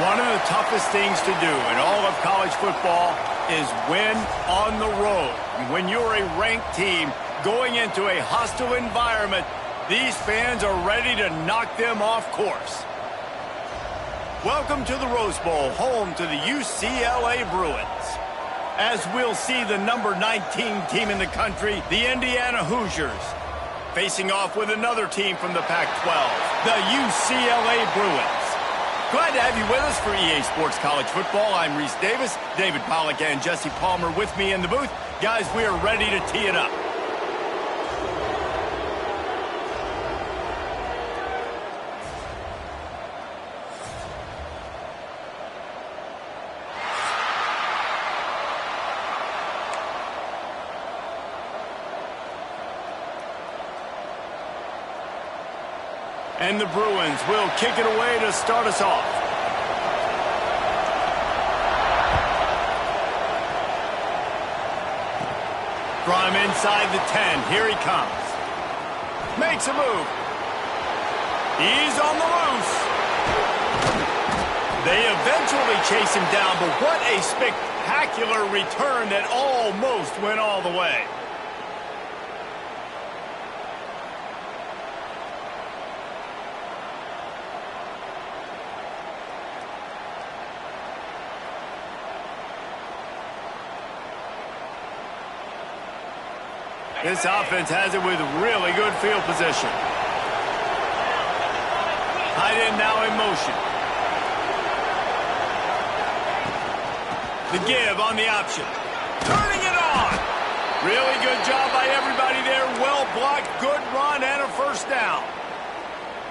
One of the toughest things to do in all of college football is win on the road. And when you're a ranked team going into a hostile environment, these fans are ready to knock them off course. Welcome to the Rose Bowl, home to the UCLA Bruins. As we'll see the number 19 team in the country, the Indiana Hoosiers, facing off with another team from the Pac-12, the UCLA Bruins. Glad to have you with us for EA Sports College Football. I'm Reese Davis, David Pollack and Jesse Palmer with me in the booth. Guys, we are ready to tee it up. And the Bruins will kick it away to start us off. From inside the 10, here he comes. Makes a move. He's on the loose. They eventually chase him down, but what a spectacular return that almost went all the way. This offense has it with really good field position. Tight end now in motion. The give on the option. Turning it on. Really good job by everybody there. Well blocked, good run, and a first down.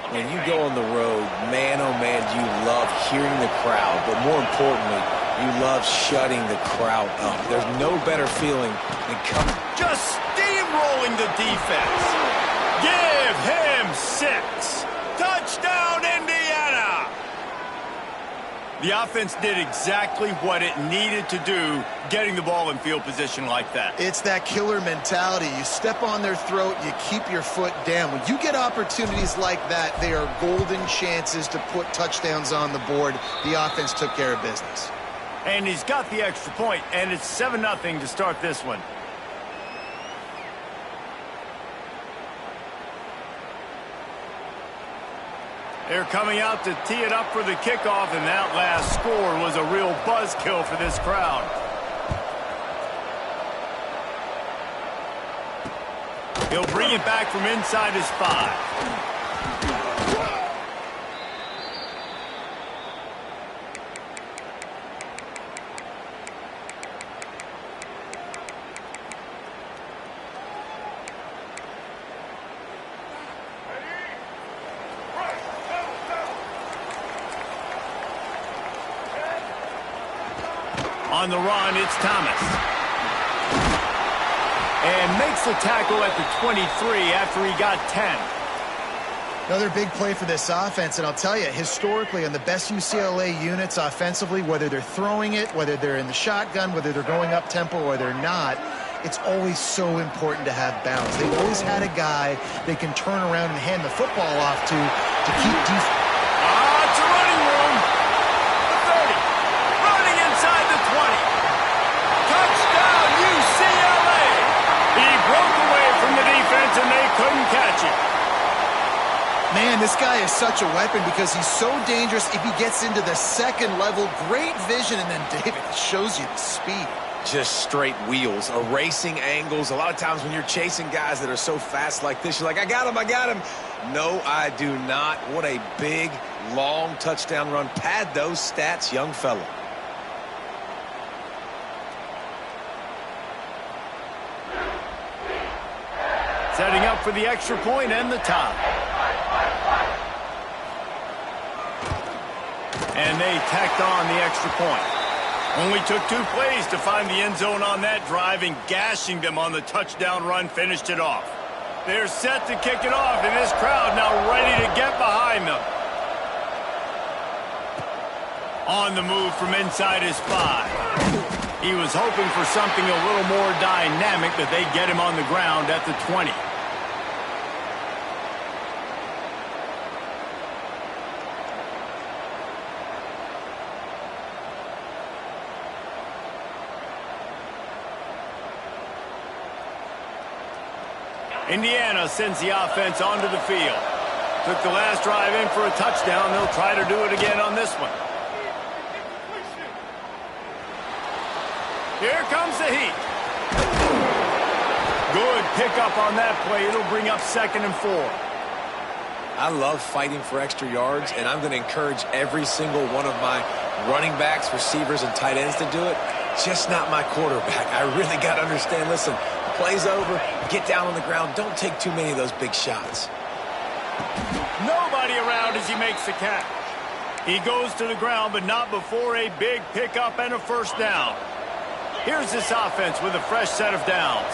When you go on the road, man, oh man, do you love hearing the crowd. But more importantly, you love shutting the crowd up. There's no better feeling than coming. Just steamrolling the defense. Give him 6. Touchdown, Indiana! The offense did exactly what it needed to do, getting the ball in field position like that. It's that killer mentality. You step on their throat, you keep your foot down. When you get opportunities like that, they are golden chances to put touchdowns on the board. The offense took care of business. And he's got the extra point, and it's 7-0 to start this one. They're coming out to tee it up for the kickoff, and that last score was a real buzzkill for this crowd. He'll bring it back from inside his 5. On the run, it's Thomas. And makes the tackle at the 23 after he got 10. Another big play for this offense, and I'll tell you, historically, on the best UCLA units offensively, whether they're throwing it, whether they're in the shotgun, whether they're going up-tempo or they're not, it's always so important to have balance. They've always had a guy they can turn around and hand the football off to keep defense. It's a running room. The 30. Running inside the 20. Touchdown, UCLA. He broke away from the defense, and they couldn't catch him. Man, this guy is such a weapon because he's so dangerous if he gets into the second level. Great vision, and then David shows you the speed. Just straight wheels, erasing angles. A lot of times when you're chasing guys that are so fast like this, you're like, I got him, I got him. No, I do not. What a big, long touchdown run. Pad those stats, young fella. Setting up for the extra point and the tie. And they tacked on the extra point. Only took 2 plays to find the end zone on that drive, and gashing them on the touchdown run finished it off. They're set to kick it off, and this crowd now ready to get behind them. On the move from inside his 5. He was hoping for something a little more dynamic, but they get him on the ground at the 20. Indiana sends the offense onto the field. Took the last drive in for a touchdown. They'll try to do it again on this one. Here comes the heat. Good pickup on that play. It'll bring up 2nd and 4. I love fighting for extra yards, and I'm going to encourage every single one of my running backs, receivers, and tight ends to do it. Just not my quarterback. I really got to understand, listen, the play's over, get down on the ground, don't take too many of those big shots. Nobody around as he makes the catch. He goes to the ground, but not before a big pickup and a 1st down. Here's this offense with a fresh set of downs.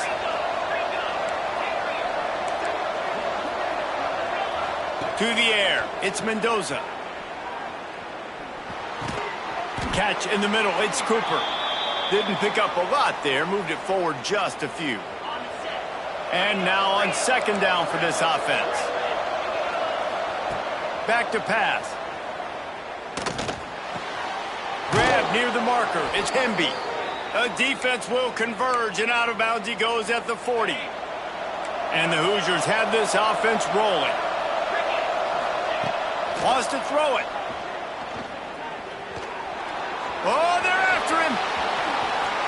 To the air, it's Mendoza. Catch in the middle, it's Cooper. Didn't pick up a lot there, moved it forward just a few. And now on 2nd down for this offense. Back to pass. Grab near the marker, it's Hemby. A defense will converge, and out of bounds he goes at the 40. And the Hoosiers have this offense rolling. Wants to throw it. Oh, they're after him.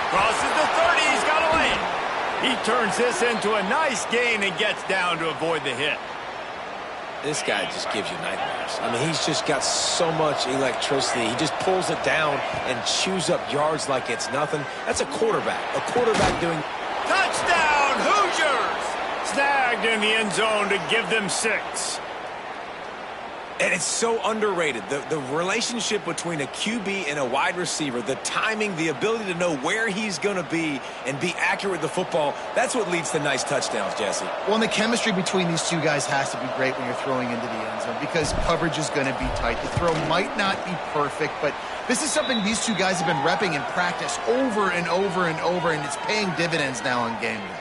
Crosses the 30. He's got to land. He turns this into a nice gain and gets down to avoid the hit. This guy just gives you nightmares. I mean, he's just got so much electricity. He just pulls it down and chews up yards like it's nothing. That's a quarterback. A quarterback doing... Touchdown, Hoosiers! Snagged in the end zone to give them 6. And it's so underrated. The relationship between a QB and a wide receiver, the timing, the ability to know where he's going to be and be accurate with the football, that's what leads to nice touchdowns, Jesse. Well, and the chemistry between these two guys has to be great when you're throwing into the end zone because coverage is going to be tight. The throw might not be perfect, but this is something these two guys have been repping in practice over and over and over, and it's paying dividends now on game day.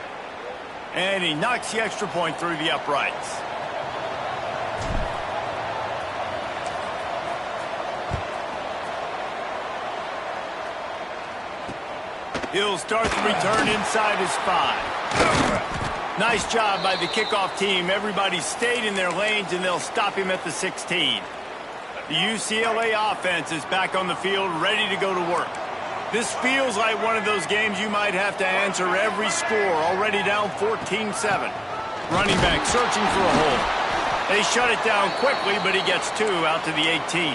And he knocks the extra point through the uprights. He'll start the return inside his 5. Nice job by the kickoff team. Everybody stayed in their lanes, and they'll stop him at the 16. The UCLA offense is back on the field, ready to go to work. This feels like one of those games you might have to answer every score, already down 14-7. Running back searching for a hole. They shut it down quickly, but he gets 2 out to the 18.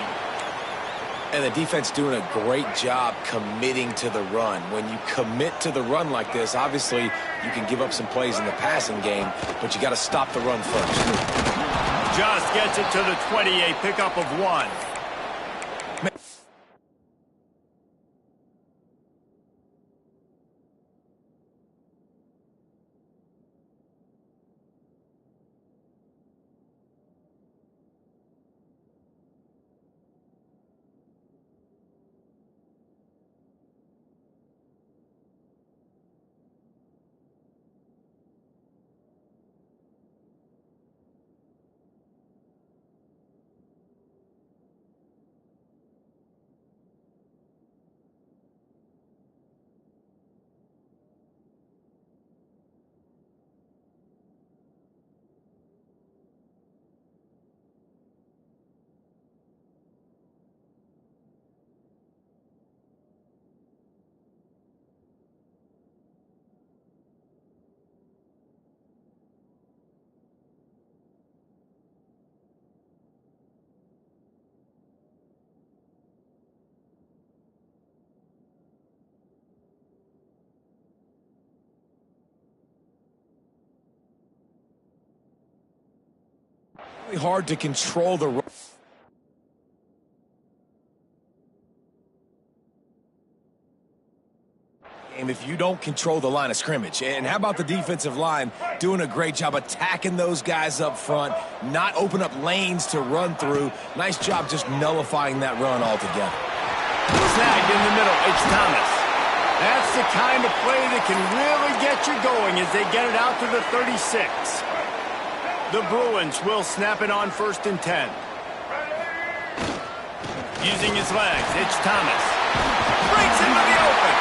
And the defense doing a great job committing to the run. When you commit to the run like this, obviously you can give up some plays in the passing game, but you got to stop the run first. Just gets it to the 20, a pickup of 1. Really hard to control the run. If you don't control the line of scrimmage. And how about the defensive line doing a great job attacking those guys up front, not open up lanes to run through. Nice job just nullifying that run altogether. Snagged in the middle, it's Thomas. That's the kind of play that can really get you going as they get it out to the 36. The Bruins will snap it on 1st and 10. Using his legs, it's Thomas. Breaks into the open.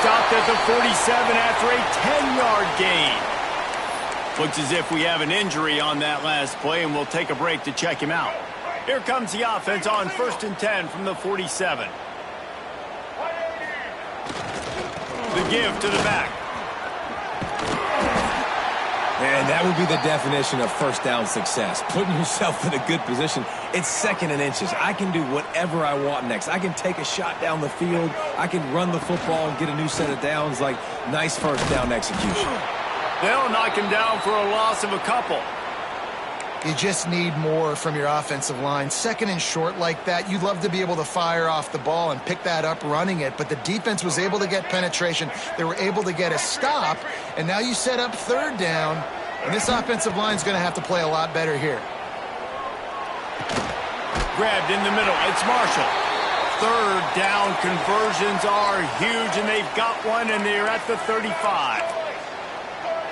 Stopped at the 47 after a 10-yard gain. Looks as if we have an injury on that last play, and we'll take a break to check him out. Here comes the offense on 1st and 10 from the 47. The give to the back. And that would be the definition of first down success. Putting yourself in a good position. It's 2nd and inches. I can do whatever I want next. I can take a shot down the field. I can run the football and get a new set of downs. Like, nice first down execution. They'll knock him down for a loss of a couple. You just need more from your offensive line. 2nd and short like that, you'd love to be able to fire off the ball and pick that up running it, but the defense was able to get penetration. They were able to get a stop, and now you set up 3rd down, and this offensive line is going to have to play a lot better here. Grabbed in the middle. It's Marshall. 3rd down conversions are huge, and they've got one, and they're at the 35.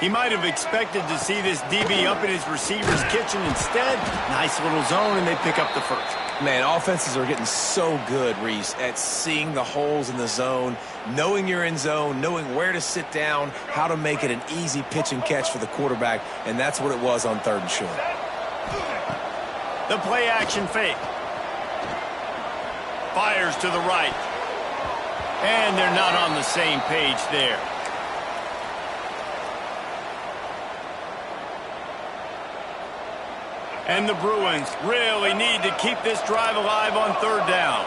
He might have expected to see this DB up in his receiver's kitchen. Instead, nice little zone, and they pick up the first. Man, offenses are getting so good, Reese, at seeing the holes in the zone, knowing you're in zone, knowing where to sit down, how to make it an easy pitch and catch for the quarterback, and that's what it was on 3rd and short. The play-action fake. Fires to the right. And they're not on the same page there. And the Bruins really need to keep this drive alive on 3rd down.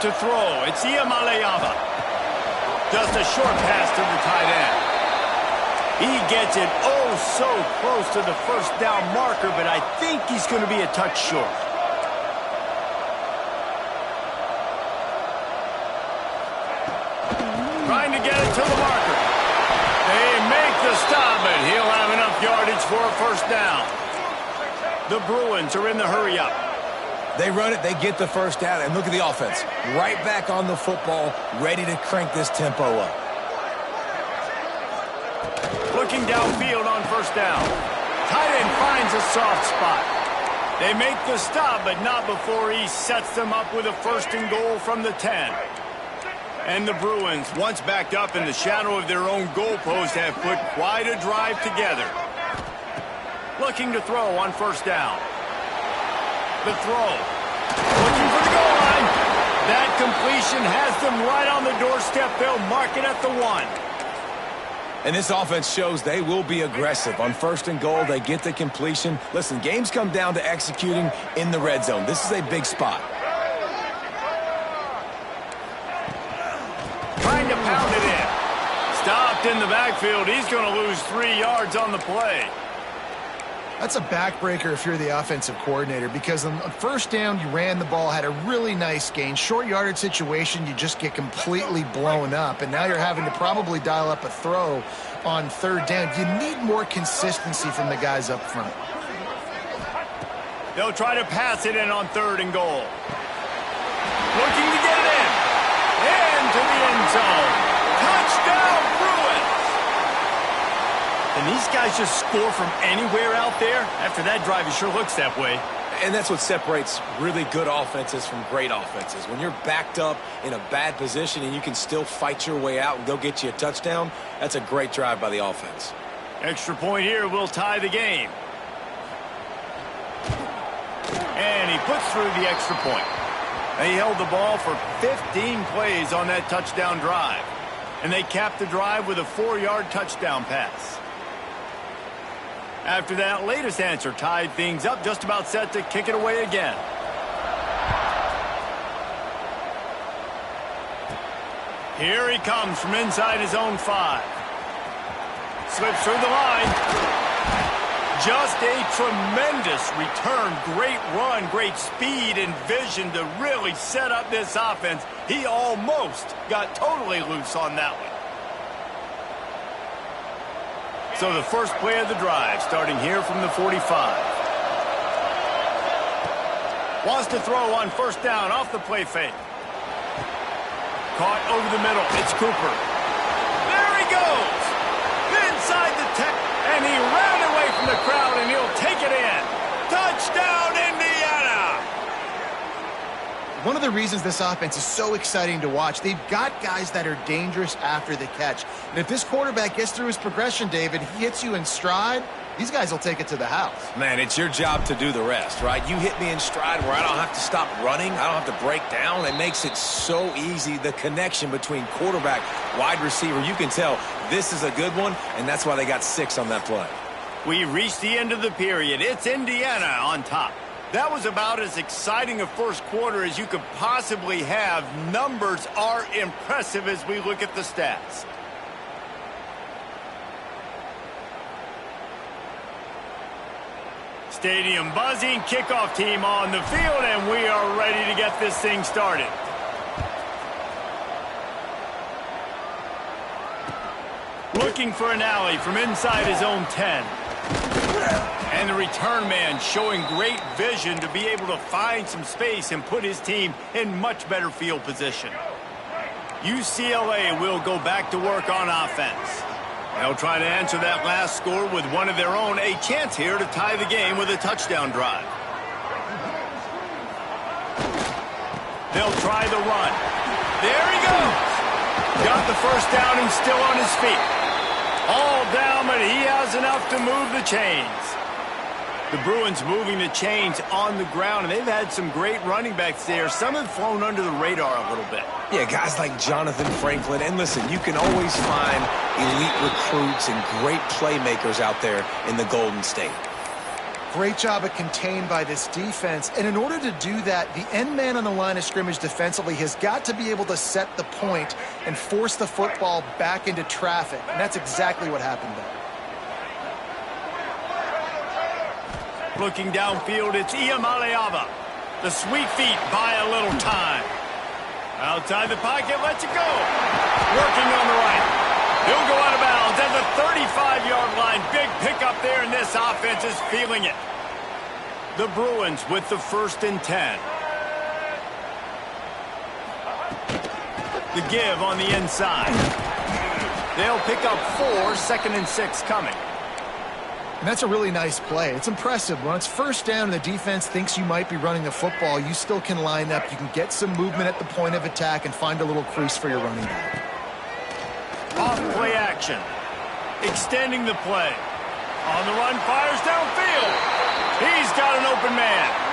To throw, it's Iamaleava. Just a short pass to the tight end. He gets it oh so close to the first down marker, but I think he's going to be a touch short. Trying to get it to the marker. They make the stop, but he'll have enough yardage for a first down. The Bruins are in the hurry-up. They run it, they get the first down, and look at the offense. Right back on the football, ready to crank this tempo up. Looking downfield on 1st down. Tight end finds a soft spot. They make the stop, but not before he sets them up with a 1st and goal from the 10. And the Bruins, once backed up in the shadow of their own goalpost, have put quite a drive together. Looking to throw on 1st down. The throw. Looking for the goal line. That completion has them right on the doorstep. They'll mark it at the 1. And this offense shows they will be aggressive. On 1st and goal, they get the completion. Listen, games come down to executing in the red zone. This is a big spot. Trying to pound it in. Stopped in the backfield. He's going to lose 3 yards on the play. That's a backbreaker if you're the offensive coordinator, because on 1st down, you ran the ball, had a really nice gain. Short yardage situation, you just get completely blown up, and now you're having to probably dial up a throw on 3rd down. You need more consistency from the guys up front. They'll try to pass it in on 3rd and goal. Looking to get it in. Into the end zone. Touchdown, Bruins! And these guys just score from anywhere out there? After that drive, it sure looks that way. And that's what separates really good offenses from great offenses. When you're backed up in a bad position and you can still fight your way out and go get you a touchdown, that's a great drive by the offense. Extra point here will tie the game. And he puts through the extra point. They held the ball for 15 plays on that touchdown drive. And they capped the drive with a 4-yard touchdown pass. After that latest answer tied things up, just about set to kick it away again. Here he comes from inside his own 5. Slips through the line. Just a tremendous return. Great run, great speed and vision to really set up this offense. He almost got totally loose on that one. So the first play of the drive, starting here from the 45. Wants to throw on 1st down off the play fake. Caught over the middle. It's Cooper. There he goes. Inside the tech, and he ran away from the crowd, and he'll take it in. Touchdown, Indiana! One of the reasons this offense is so exciting to watch, they've got guys that are dangerous after the catch. And if this quarterback gets through his progression, David, he hits you in stride, these guys will take it to the house. Man, it's your job to do the rest, right? You hit me in stride where I don't have to stop running. I don't have to break down. It makes it so easy, the connection between quarterback, wide receiver. You can tell this is a good one, and that's why they got 6 on that play. We reached the end of the period. It's Indiana on top. That was about as exciting a first quarter as you could possibly have. Numbers are impressive as we look at the stats. Stadium buzzing, kickoff team on the field, and we are ready to get this thing started. Looking for an alley from inside his own 10. And the return man showing great vision to be able to find some space and put his team in much better field position. UCLA will go back to work on offense. They'll try to answer that last score with one of their own. A chance here to tie the game with a touchdown drive. They'll try the run. There he goes. Got the first down and still on his feet. All down, but he has enough to move the chains. The Bruins moving the chains on the ground, and they've had some great running backs there. Some have flown under the radar a little bit. Yeah, guys like Jonathan Franklin. And listen, you can always find elite recruits and great playmakers out there in the Golden State. Great job of contained by this defense. And in order to do that, the end man on the line of scrimmage defensively has got to be able to set the point and force the football back into traffic. And that's exactly what happened there. Looking downfield, it's Iamaleava. The sweet feet buy a little time. Outside the pocket, lets it go. Working on the right. He'll go out of bounds at the 35-yard line. Big pickup there, and this offense is feeling it. The Bruins with the 1st and 10. The give on the inside. They'll pick up 4, 2nd and 6 coming. And that's a really nice play. It's impressive. When it's first down and the defense thinks you might be running the football, you still can line up. You can get some movement at the point of attack and find a little crease for your running back. Off play action. Extending the play. On the run, fires downfield. He's got an open man.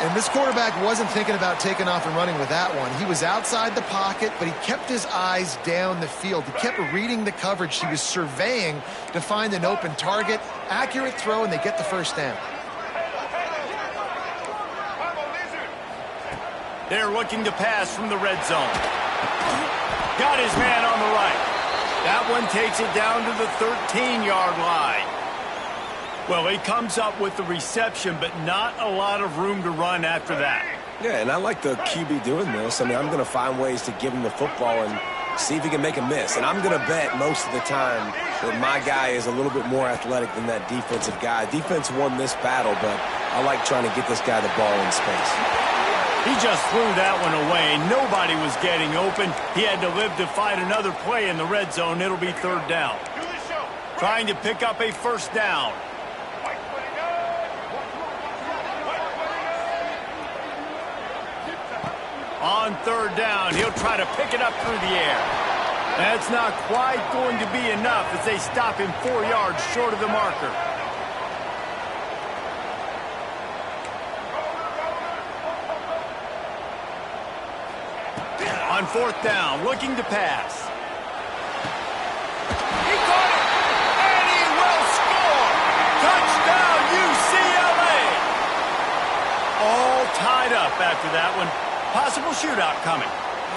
And this quarterback wasn't thinking about taking off and running with that one. He was outside the pocket, but he kept his eyes down the field. He kept reading the coverage. He was surveying to find an open target. Accurate throw, and they get the first down. They're looking to pass from the red zone. Got his man on the right. That one takes it down to the 13-yard line. Well, he comes up with the reception, but not a lot of room to run after that. Yeah, and I like the QB doing this. I mean, I'm going to find ways to give him the football and see if he can make a miss. And I'm going to bet most of the time that my guy is a little bit more athletic than that defensive guy. Defense won this battle, but I like trying to get this guy the ball in space. He just threw that one away. Nobody was getting open. He had to live to fight another play in the red zone. It'll be 3rd down. Trying to pick up a first down. On 3rd down, he'll try to pick it up through the air. That's not quite going to be enough as they stop him 4 yards short of the marker. On 4th down, looking to pass. He caught it, and he will score. Touchdown, UCLA. All tied up after that one. Possible shootout coming.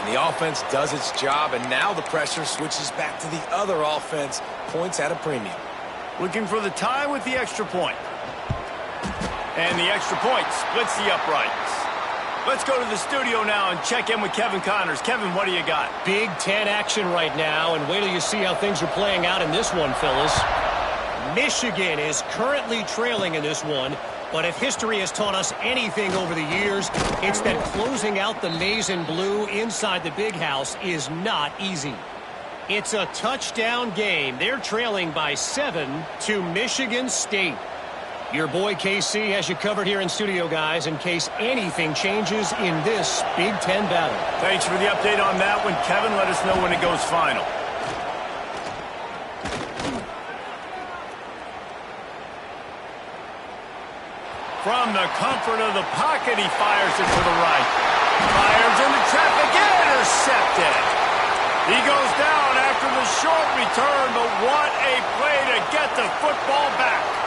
And the offense does its job, and now the pressure switches back to the other offense. Points at a premium. Looking for the tie with the extra point. And the extra point splits the uprights. Let's go to the studio now and check in with Kevin Connors. Kevin, what do you got? Big Ten action right now, and wait till you see how things are playing out in this one, Phyllis. Michigan is currently trailing in this one. But if history has taught us anything over the years, it's that closing out the maize and blue inside the big house is not easy. It's a touchdown game. They're trailing by 7 to Michigan State. Your boy KC has you covered here in studio, guys, in case anything changes in this Big Ten battle. Thanks for the update on that one, Kevin. Let us know when it goes final. From the comfort of the pocket, he fires it to the right. Fires into traffic, intercepted. He goes down after the short return, but what a play to get the football back.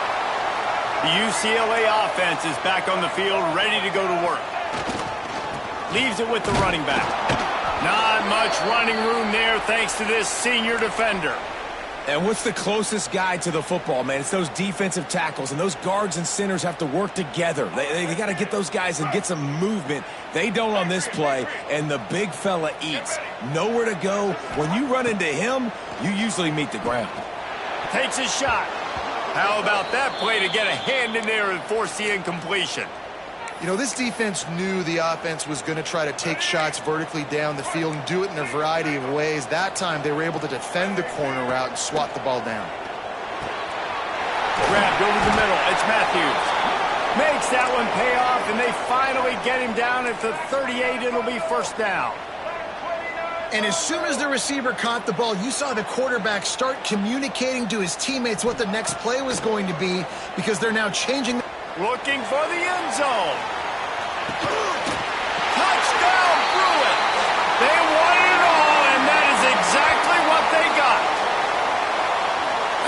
The UCLA offense is back on the field, ready to go to work. Leaves it with the running back. Not much running room there thanks to this senior defender. And what's the closest guy to the football, man? It's those defensive tackles, and those guards and centers have to work together. They got to get those guys and get some movement. They don't on this play, and the big fella eats. Nowhere to go. When you run into him, you usually meet the ground. Takes a shot. How about that play to get a hand in there and force the incompletion? You know, this defense knew the offense was going to try to take shots vertically down the field and do it in a variety of ways. That time, they were able to defend the corner route and swat the ball down. Grabbed over the middle. It's Matthews. Makes that one pay off, and they finally get him down at the 38. It'll be first down. And as soon as the receiver caught the ball, you saw the quarterback start communicating to his teammates what the next play was going to be because they're now changing. Looking for the end zone. Touchdown, Bruins. They won it all, and that is exactly what they got.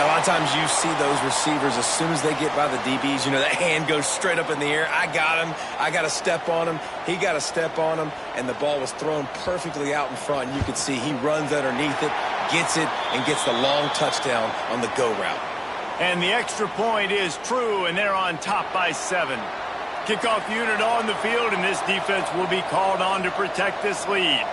A lot of times you see those receivers, as soon as they get by the DBs, you know, that hand goes straight up in the air. I got him. I got to step on him. He got to step on him. And the ball was thrown perfectly out in front. And you could see he runs underneath it, gets it, and gets the long touchdown on the go route. And the extra point is true, and they're on top by 7. Kickoff unit on the field, and this defense will be called on to protect this lead.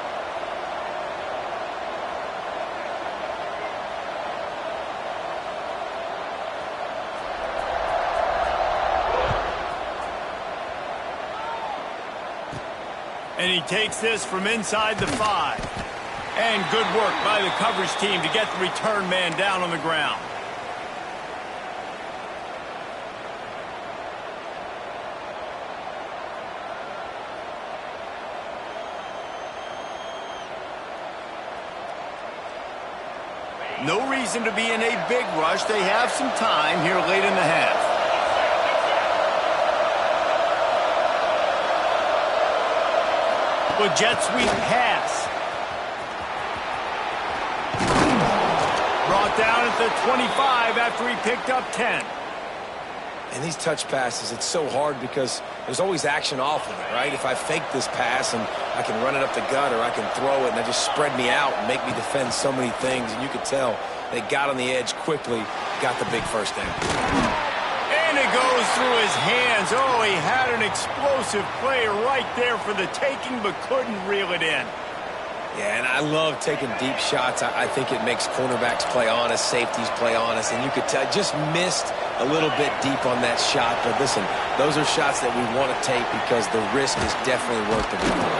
And he takes this from inside the 5. And good work by the coverage team to get the return man down on the ground. No reason to be in a big rush. They have some time here late in the half. With jet sweep pass. Brought down at the 25 after he picked up 10. And these touch passes, it's so hard because there's always action off of it, right? If I fake this pass and I can run it up the gut or I can throw it and they just spread me out and make me defend so many things. And you could tell they got on the edge quickly, got the big first down. And it goes through his hands. Oh, he had an explosive play right there for the taking but couldn't reel it in. Yeah, and I love taking deep shots. I think it makes cornerbacks play honest, safeties play honest, and you could tell just missed a little bit deep on that shot. But listen, those are shots that we want to take because the risk is definitely worth the reward.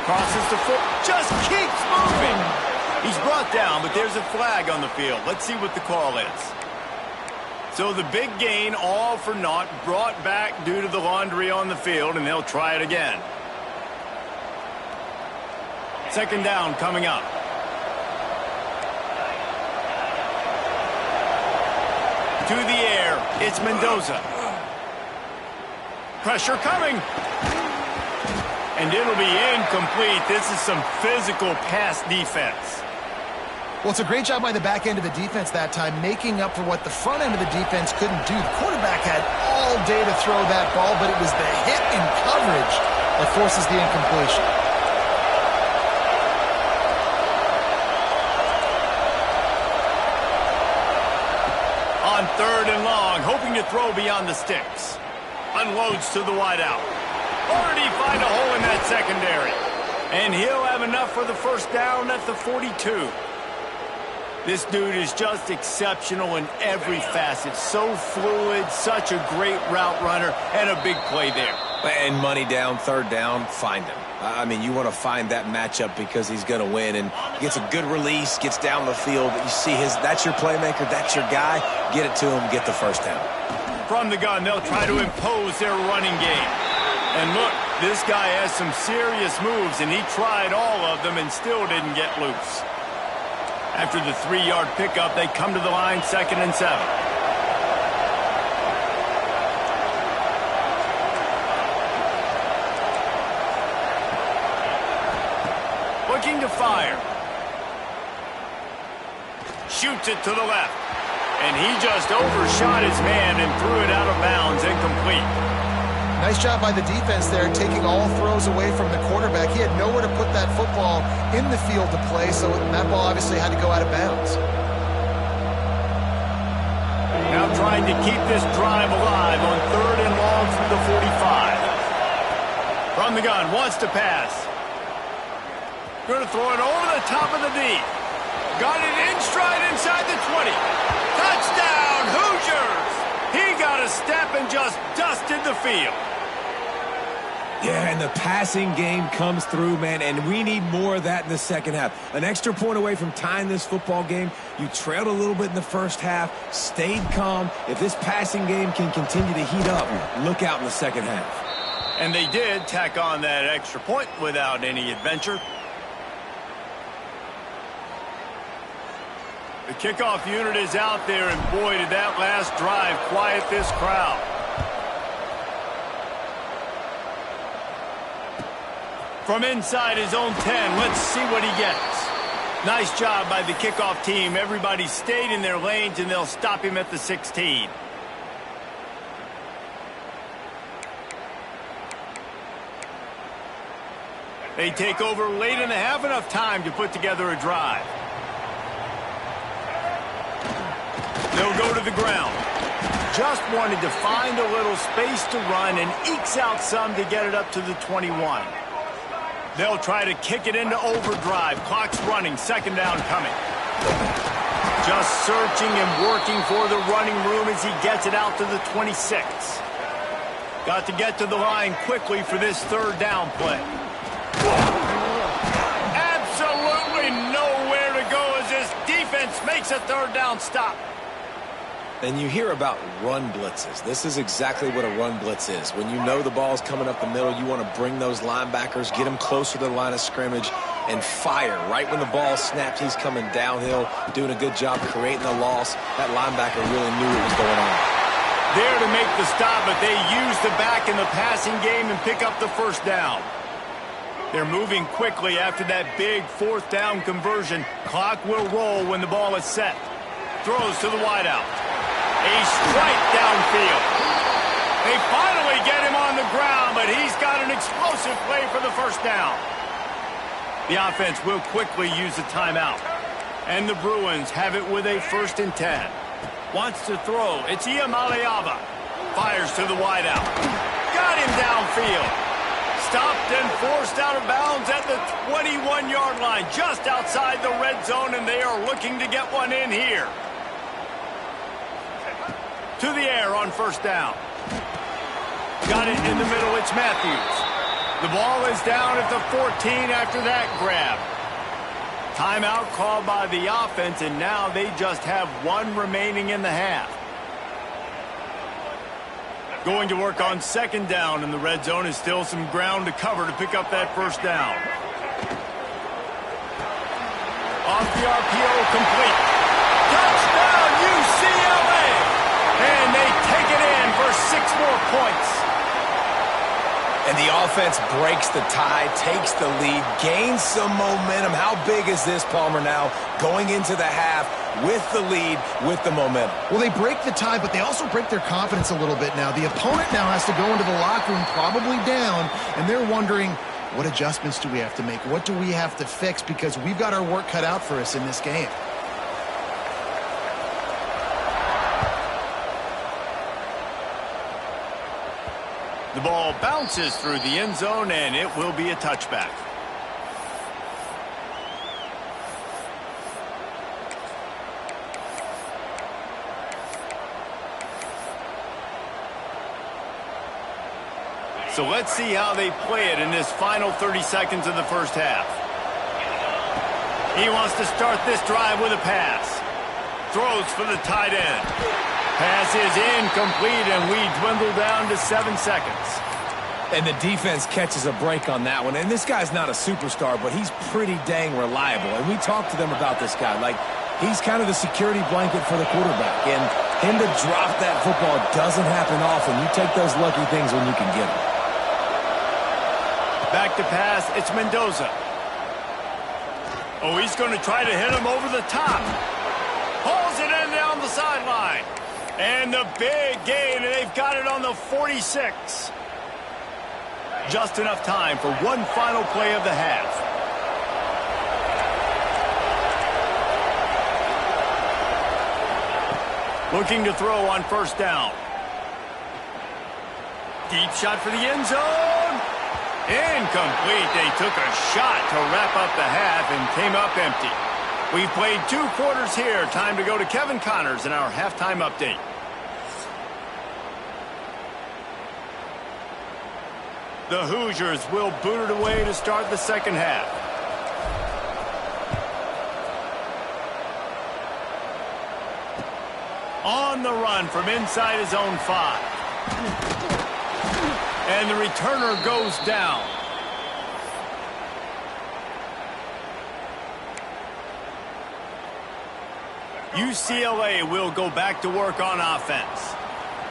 Crosses the foot, just keeps moving. He's brought down, but there's a flag on the field. Let's see what the call is. So the big gain, all for naught, brought back due to the laundry on the field, and they'll try it again. Second down coming up. To the air, it's Mendoza. Pressure coming. And it'll be incomplete. This is some physical pass defense. Well, it's a great job by the back end of the defense that time, making up for what the front end of the defense couldn't do. The quarterback had all day to throw that ball, but it was the hit in coverage that forces the incompletion. On third and long, hoping to throw beyond the sticks. Unloads to the wideout. Already find a hole in that secondary. And he'll have enough for the first down at the 42. This dude is just exceptional in every facet. So fluid, such a great route runner, and a big play there. And money down, third down, find him. I mean, you want to find that matchup because he's going to win. And gets a good release, gets down the field. You see that's your playmaker, that's your guy. Get it to him, get the first down. From the gun, they'll try to impose their running game. And look, this guy has some serious moves, and he tried all of them and still didn't get loose. After the 3-yard pickup, they come to the line, 2nd and 7. Looking to fire. Shoots it to the left. And he just overshot his man and threw it out of bounds, incomplete. Nice job by the defense there, taking all throws away from the quarterback. He had nowhere to put that football in the field to play, so that ball obviously had to go out of bounds. Now trying to keep this drive alive on 3rd and long from the 45. From the gun, wants to pass. Going to throw it over the top of the D. Got it in stride inside the 20. Touchdown, Hoosiers! He got a step and just dusted the field. Yeah, and the passing game comes through, man, and we need more of that in the second half. An extra point away from tying this football game. You trailed a little bit in the first half, stayed calm. If this passing game can continue to heat up, look out in the second half. And they did tack on that extra point without any adventure. The kickoff unit is out there, and boy, did that last drive quiet this crowd. From inside his own 10, let's see what he gets. Nice job by the kickoff team. Everybody stayed in their lanes, and they'll stop him at the 16. They take over late in the half, enough time to put together a drive. They'll go to the ground. Just wanted to find a little space to run and ekes out some to get it up to the 21. They'll try to kick it into overdrive. Clock's running. 2nd down coming. Just searching and working for the running room as he gets it out to the 26. Got to get to the line quickly for this 3rd down play. Absolutely nowhere to go as this defense makes a 3rd down stop. And you hear about run blitzes. This is exactly what a run blitz is. When you know the ball's coming up the middle, you want to bring those linebackers, get them closer to the line of scrimmage, and fire. Right when the ball snaps, he's coming downhill, doing a good job creating the loss. That linebacker really knew what was going on. There to make the stop, but they use the back in the passing game and pick up the 1st down. They're moving quickly after that big 4th down conversion. Clock will roll when the ball is set. Throws to the wideout. A strike downfield. They finally get him on the ground, but he's got an explosive play for the 1st down. The offense will quickly use a timeout. And the Bruins have it with a 1st and 10. Wants to throw. It's Iamaleava. Fires to the wideout. Got him downfield. Stopped and forced out of bounds at the 21-yard line, just outside the red zone, and they are looking to get one in here. To the air on 1st down. Got it in the middle. It's Matthews. The ball is down at the 14 after that grab. Timeout called by the offense, and now they just have 1 remaining in the half. Going to work on 2nd down, and the red zone is still some ground to cover to pick up that 1st down. Off the RPO, complete. Touchdown, UCLA! And they take it in for 6 more points. And the offense breaks the tie, takes the lead, gains some momentum. How big is this, Palmer, now going into the half with the lead, with the momentum? Well, they break the tie, but they also break their confidence a little bit now. The opponent now has to go into the locker room probably down, and they're wondering, what adjustments do we have to make? What do we have to fix? Because we've got our work cut out for us in this game. The ball bounces through the end zone, and it will be a touchback. So let's see how they play it in this final 30 seconds of the 1st half. He wants to start this drive with a pass. Throws for the tight end. Pass is incomplete, and we dwindle down to 7 seconds. And the defense catches a break on that one. And this guy's not a superstar, but he's pretty dang reliable. And we talked to them about this guy. Like, he's kind of the security blanket for the quarterback. And him to drop that football doesn't happen often. You take those lucky things when you can get them. Back to pass, it's Mendoza. Oh, he's going to try to hit him over the top. Pulls it in down the sideline. And the big gain, and they've got it on the 46. Just enough time for one final play of the half. Looking to throw on first down. Deep shot for the end zone. Incomplete. They took a shot to wrap up the half and came up empty. We've played 2 quarters here. Time to go to Kevin Connors in our halftime update. The Hoosiers will boot it away to start the second half. On the run from inside his own 5. And the returner goes down. UCLA will go back to work on offense.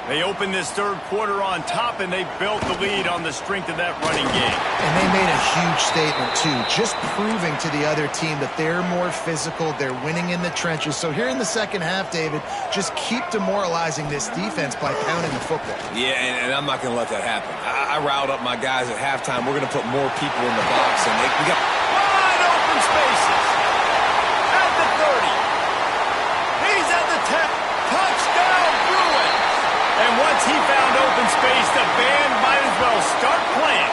They opened this third quarter on top, and they built the lead on the strength of that running game. And they made a huge statement, too, just proving to the other team that they're more physical, they're winning in the trenches. So here in the second half, David, just keep demoralizing this defense by pounding the football. Yeah, and I'm not going to let that happen. I riled up my guys at halftime. We're going to put more people in the box, and we got wide open spaces. At the 30. He's at the 10. Touchdown, Bruins. And once he found open space, the band might as well start playing.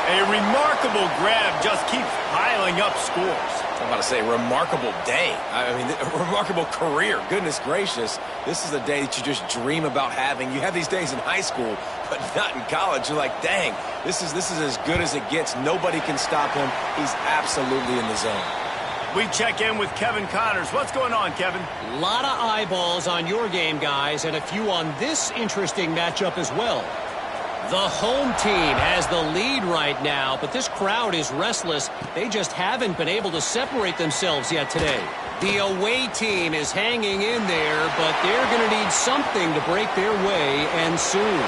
A remarkable grab just keeps piling up scores. I'm about to say, remarkable day. I mean, a remarkable career. Goodness gracious. This is a day that you just dream about having. You have these days in high school, but not in college. You're like, dang, this is as good as it gets. Nobody can stop him. He's absolutely in the zone. We check in with Kevin Connors. What's going on, Kevin? A lot of eyeballs on your game, guys, and a few on this interesting matchup as well. The home team has the lead right now, but this crowd is restless. They just haven't been able to separate themselves yet today. The away team is hanging in there, but they're going to need something to break their way, and soon.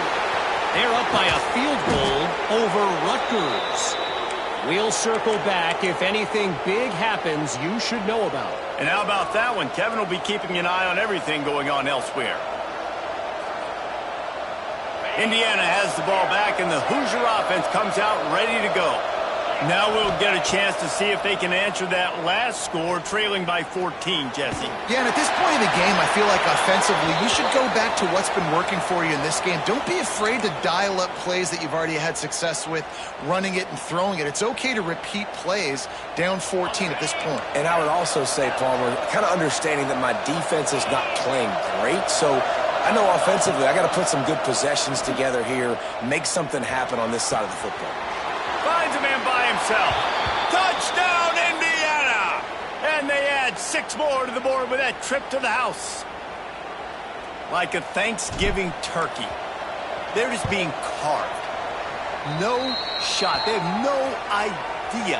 They're up by a field goal over Rutgers. We'll circle back. If anything big happens, you should know about. And how about that one? Kevin will be keeping an eye on everything going on elsewhere. Indiana has the ball back, and the Hoosier offense comes out ready to go. Now we'll get a chance to see if they can answer that last score, trailing by 14, Jesse. Yeah, and at this point in the game, I feel like offensively, you should go back to what's been working for you in this game. Don't be afraid to dial up plays that you've already had success with, running it and throwing it. It's okay to repeat plays down 14 at this point. And I would also say, Palmer, kind of understanding that my defense is not playing great, so I know offensively I got to put some good possessions together here, make something happen on this side of the football. Finds a man by himself. Touchdown, Indiana! And they add 6 more to the board with that trip to the house. Like a Thanksgiving turkey. They're just being carved. No shot. They have no idea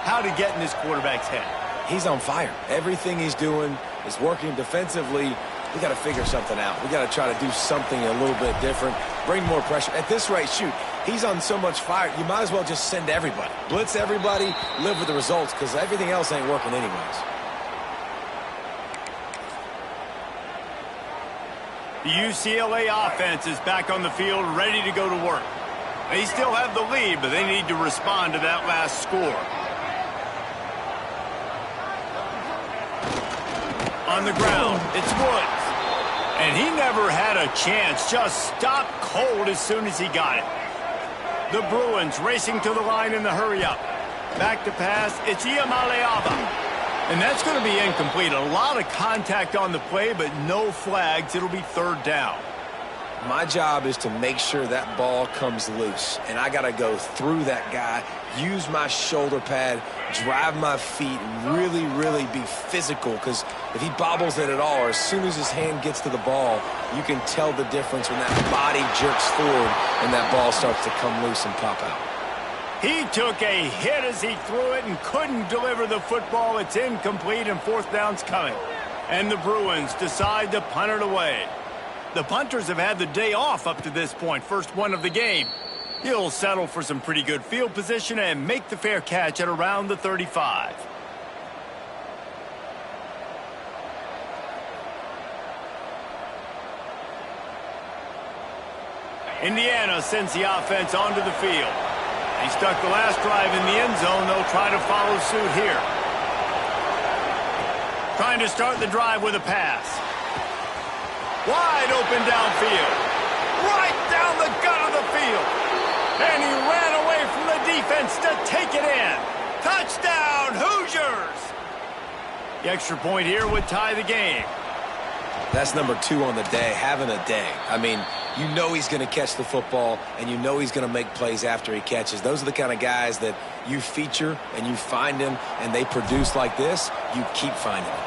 how to get in this quarterback's head. He's on fire. Everything he's doing is working defensively. We got to figure something out. We got to try to do something a little bit different. Bring more pressure. At this rate, shoot, he's on so much fire, you might as well just send everybody. Blitz everybody, live with the results, because everything else ain't working anyways. The UCLA offense is back on the field, ready to go to work. They still have the lead, but they need to respond to that last score. On the ground, it's Woods. And he never had a chance, just stopped cold as soon as he got it. The Bruins racing to the line in the hurry-up. Back to pass, it's Iamaleava. And that's going to be incomplete. A lot of contact on the play, but no flags. It'll be third down. My job is to make sure that ball comes loose, and I got to go through that guy, use my shoulder pad, drive my feet, and really, really be physical, because if he bobbles it at all, or as soon as his hand gets to the ball, you can tell the difference when that body jerks forward and that ball starts to come loose and pop out. He took a hit as he threw it and couldn't deliver the football. It's incomplete, and fourth down's coming. And the Bruins decide to punt it away. The punters have had the day off up to this point, first one of the game. He'll settle for some pretty good field position and make the fair catch at around the 35. Indiana sends the offense onto the field. He stuck the last drive in the end zone. They'll try to follow suit here. Trying to start the drive with a pass. Wide open downfield. Right down the gut of the field. And he ran away from the defense to take it in. Touchdown, Hoosiers! The extra point here would tie the game. That's number 2 on the day, having a day. I mean, you know he's going to catch the football, and you know he's going to make plays after he catches. Those are the kind of guys that you feature and you find them, and they produce like this, you keep finding them.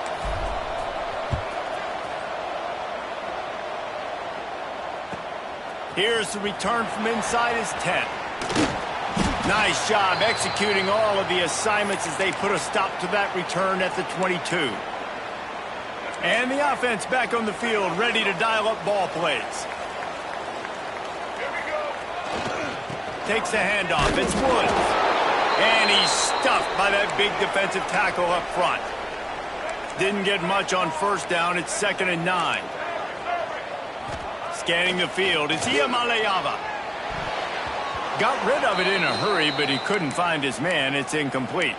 Here's the return from inside his 10. Nice job executing all of the assignments as they put a stop to that return at the 22. And the offense back on the field, ready to dial up ball plays. Takes the handoff. It's Woods. And he's stuffed by that big defensive tackle up front. Didn't get much on first down. It's 2nd and 9. Scanning the field is Iamaleava. Got rid of it in a hurry, but he couldn't find his man. It's incomplete.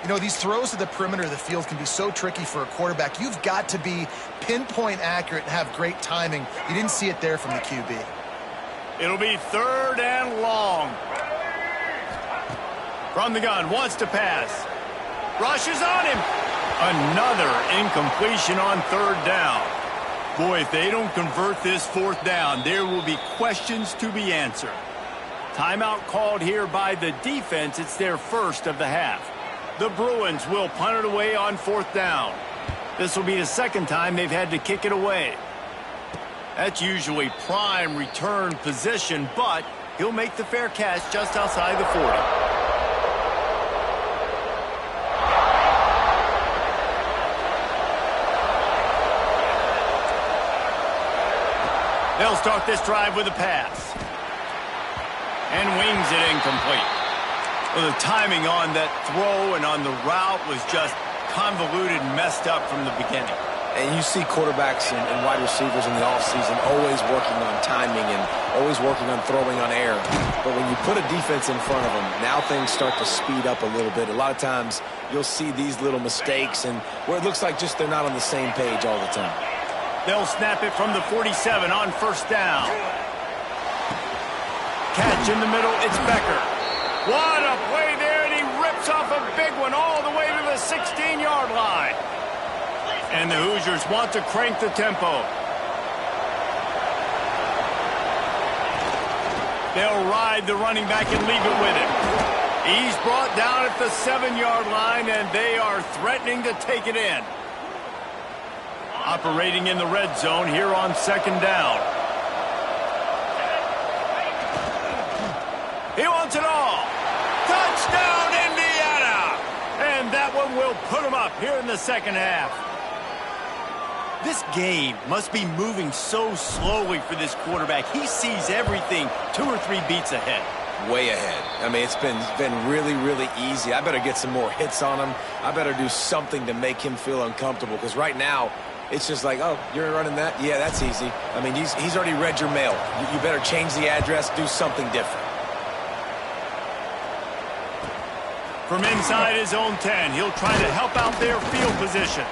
You know, these throws to the perimeter of the field can be so tricky for a quarterback. You've got to be pinpoint accurate and have great timing. You didn't see it there from the QB. It'll be 3rd and long. From the gun, wants to pass. Rushes on him. Another incompletion on 3rd down. Boy, if they don't convert this 4th down, there will be questions to be answered. Timeout called here by the defense. It's their first of the half. The Bruins will punt it away on 4th down. This will be the 2nd time they've had to kick it away. That's usually prime return position, but he'll make the fair catch just outside the 40. They'll start this drive with a pass. And wings it incomplete. Well, the timing on that throw and on the route was just convoluted and messed up from the beginning. And you see quarterbacks and wide receivers in the offseason always working on timing and always working on throwing on air. But when you put a defense in front of them, now things start to speed up a little bit. A lot of times you'll see these little mistakes and where it looks like just they're not on the same page all the time. They'll snap it from the 47 on 1st down. Catch in the middle, it's Becker. What a play there, and he rips off a big one all the way to the 16-yard line. And the Hoosiers want to crank the tempo. They'll ride the running back and leave it with him. He's brought down at the 7-yard line, and they are threatening to take it in. Operating in the red zone here on 2nd down. He wants it all. Touchdown, Indiana! And that one will put him up here in the 2nd half. This game must be moving so slowly for this quarterback. He sees everything 2 or 3 beats ahead. Way ahead. I mean, it's been really, really easy. I better get some more hits on him. I better do something to make him feel uncomfortable, because right now, it's just like, oh, you're running that? Yeah, that's easy. I mean, he's already read your mail. You better change the address, do something different. From inside his own 10, he'll try to help out their field position.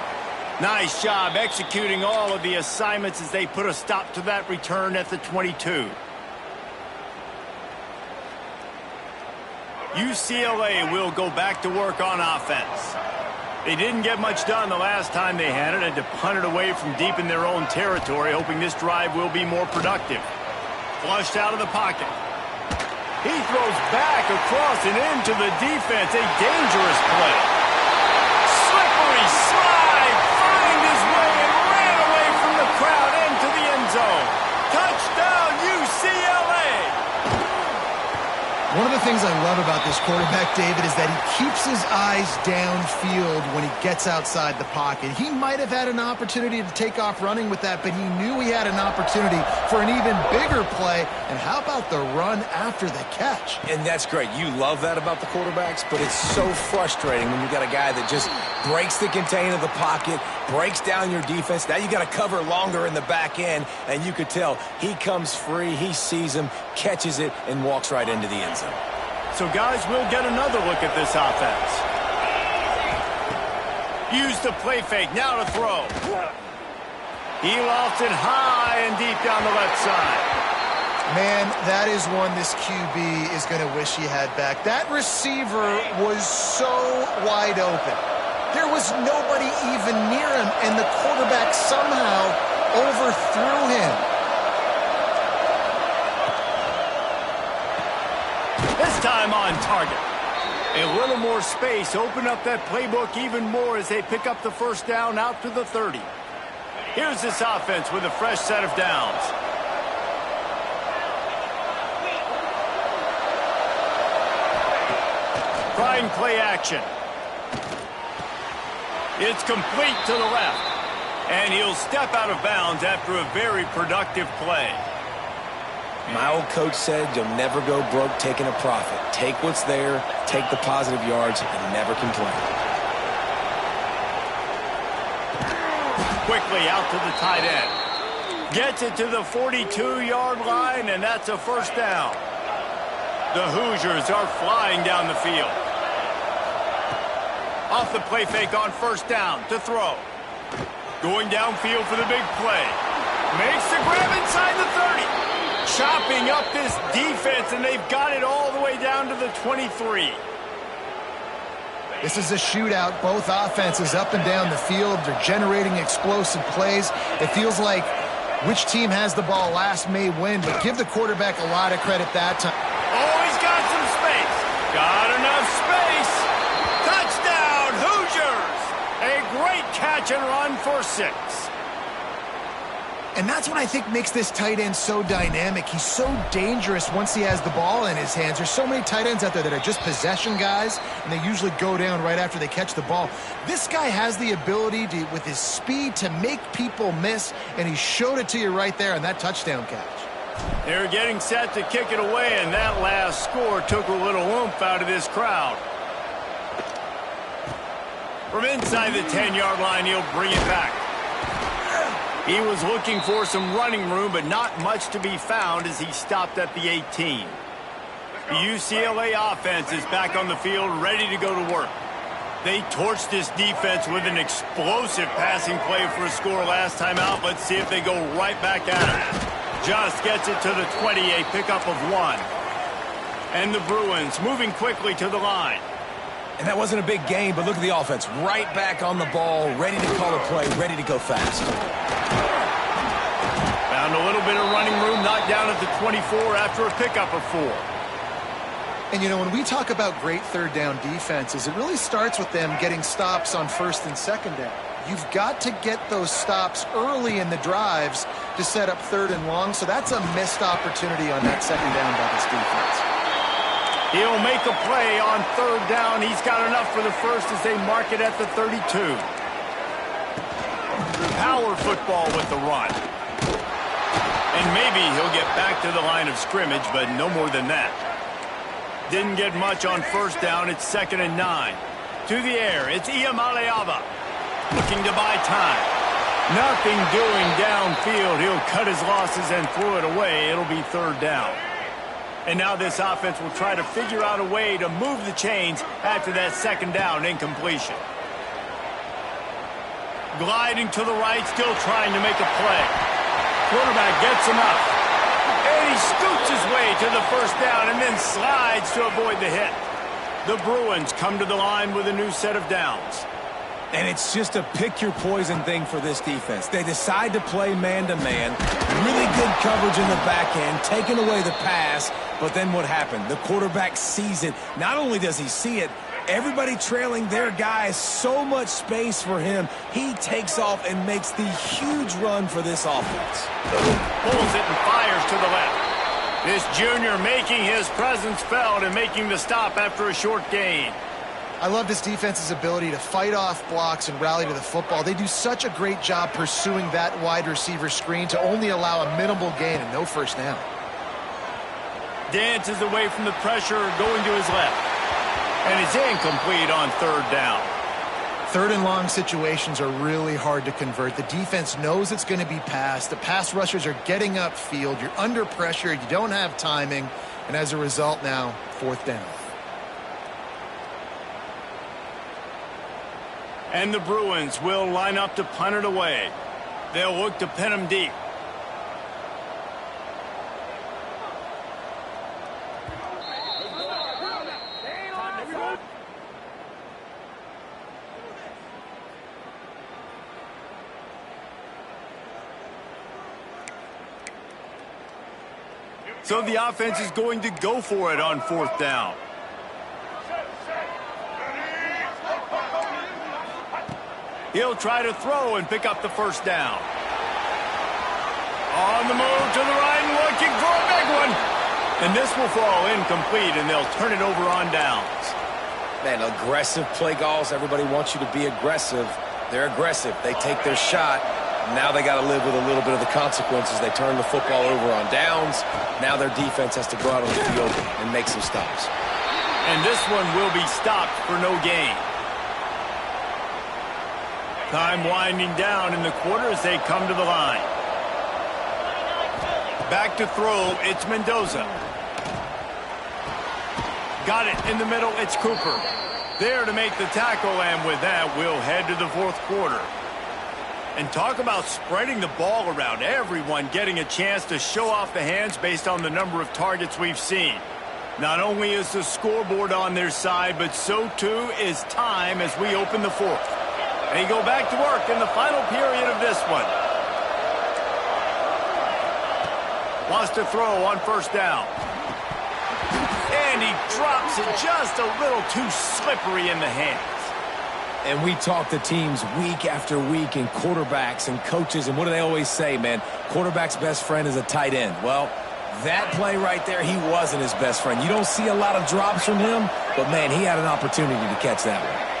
Nice job executing all of the assignments as they put a stop to that return at the 22. UCLA will go back to work on offense. They didn't get much done the last time they had it. Had to punt it away from deep in their own territory, hoping this drive will be more productive. Flushed out of the pocket. He throws back across and into the defense. A dangerous play. Slippery slide. Find his way and ran away from the crowd into the end zone. Touchdown, UCLA. One of the things I love about this quarterback, David, is that he keeps his eyes downfield when he gets outside the pocket. He might have had an opportunity to take off running with that, but he knew he had an opportunity for an even bigger play. And how about the run after the catch? And that's great. You love that about the quarterbacks, but it's so frustrating when you got a guy that just breaks the contain of the pocket, breaks down your defense. Now you got to cover longer in the back end, and you could tell he comes free, he sees him, catches it, and walks right into the end zone. So, guys, we'll get another look at this offense. Use the play fake, now to throw. He lofts it high and deep down the left side. Man, that is one this QB is going to wish he had back. That receiver was so wide open. There was nobody even near him, and the quarterback somehow overthrew him. This time on target. A little more space. Open up that playbook even more as they pick up the first down out to the 30. Here's this offense with a fresh set of downs. Trying play action. It's complete to the left. And he'll step out of bounds after a very productive play. My old coach said you'll never go broke taking a profit. Take what's there, take the positive yards, and never complain. Quickly out to the tight end. Gets it to the 42-yard line, and that's a first down. The Hoosiers are flying down the field. Off the play fake on first down to throw. Going downfield for the big play. Makes the grab inside the 30. Chopping up this defense, and they've got it all the way down to the 23. This is a shootout. Both offenses up and down the field. They're generating explosive plays. It feels like which team has the ball last may win, but give the quarterback a lot of credit that time. Oh, he's got some space. Got enough space. Touchdown, Hoosiers. A great catch and run for 6. And that's what I think makes this tight end so dynamic. He's so dangerous once he has the ball in his hands. There's so many tight ends out there that are just possession guys, and they usually go down right after they catch the ball. This guy has the ability to, with his speed, to make people miss, and he showed it to you right there on that touchdown catch. They're getting set to kick it away, and that last score took a little oomph out of this crowd. From inside the 10-yard line, he'll bring it back. He was looking for some running room, but not much to be found as he stopped at the 18. The UCLA offense is back on the field, ready to go to work. They torched this defense with an explosive passing play for a score last time out. Let's see if they go right back at it. Just gets it to the 20, a pickup of 1. And the Bruins moving quickly to the line. And that wasn't a big game, but look at the offense. Right back on the ball, ready to call a play, ready to go fast. Found a little bit of running room, knocked down at the 24 after a pickup of 4. And, you know, when we talk about great third down defenses, it really starts with them getting stops on first and second down. You've got to get those stops early in the drives to set up third and long, so that's a missed opportunity on that second down by this defense. He'll make a play on third down. He's got enough for the first as they mark it at the 32. Power football with the run. And maybe he'll get back to the line of scrimmage, but no more than that. Didn't get much on first down. It's 2nd and 9. To the air, it's Iamaleava. Looking to buy time. Nothing doing downfield. He'll cut his losses and throw it away. It'll be third down. And now this offense will try to figure out a way to move the chains after that second down incompletion. Gliding to the right, still trying to make a play. Quarterback gets him up. And he scoots his way to the first down and then slides to avoid the hit. The Bruins come to the line with a new set of downs. And it's just a pick-your-poison thing for this defense. They decide to play man-to-man, really good coverage in the back end, taking away the pass, but then what happened? The quarterback sees it. Not only does he see it, everybody trailing their guy, so much space for him. He takes off and makes the huge run for this offense. Pulls it and fires to the left. This junior making his presence felt and making the stop after a short gain. I love this defense's ability to fight off blocks and rally to the football. They do such a great job pursuing that wide receiver screen to only allow a minimal gain and no first down. Dances away from the pressure, going to his left. And it's incomplete on third down. Third and long situations are really hard to convert. The defense knows it's going to be passed. The pass rushers are getting upfield. You're under pressure. You don't have timing. And as a result now, fourth down. And the Bruins will line up to punt it away. They'll look to pin him deep. So the offense is going to go for it on fourth down. He'll try to throw and pick up the first down. On the move to the right and looking for a big one. And this will fall incomplete, and they'll turn it over on downs. Man, aggressive play calls. Everybody wants you to be aggressive. They're aggressive. They take their shot. Now they got to live with a little bit of the consequences. They turn the football over on downs. Now their defense has to go out on the field and make some stops. And this one will be stopped for no gain. Time winding down in the quarter as they come to the line. Back to throw, it's Mendoza. Got it in the middle, it's Cooper. There to make the tackle, and with that, we'll head to the fourth quarter. And talk about spreading the ball around. Everyone getting a chance to show off the hands based on the number of targets we've seen. Not only is the scoreboard on their side, but so too is time as we open the fourth. They go back to work in the final period of this one. Wants to throw on first down. And he drops it just a little too slippery in the hands. And we talk to teams week after week and quarterbacks and coaches, and what do they always say, man? Quarterback's best friend is a tight end. Well, that play right there, he wasn't his best friend. You don't see a lot of drops from him, but, man, he had an opportunity to catch that one.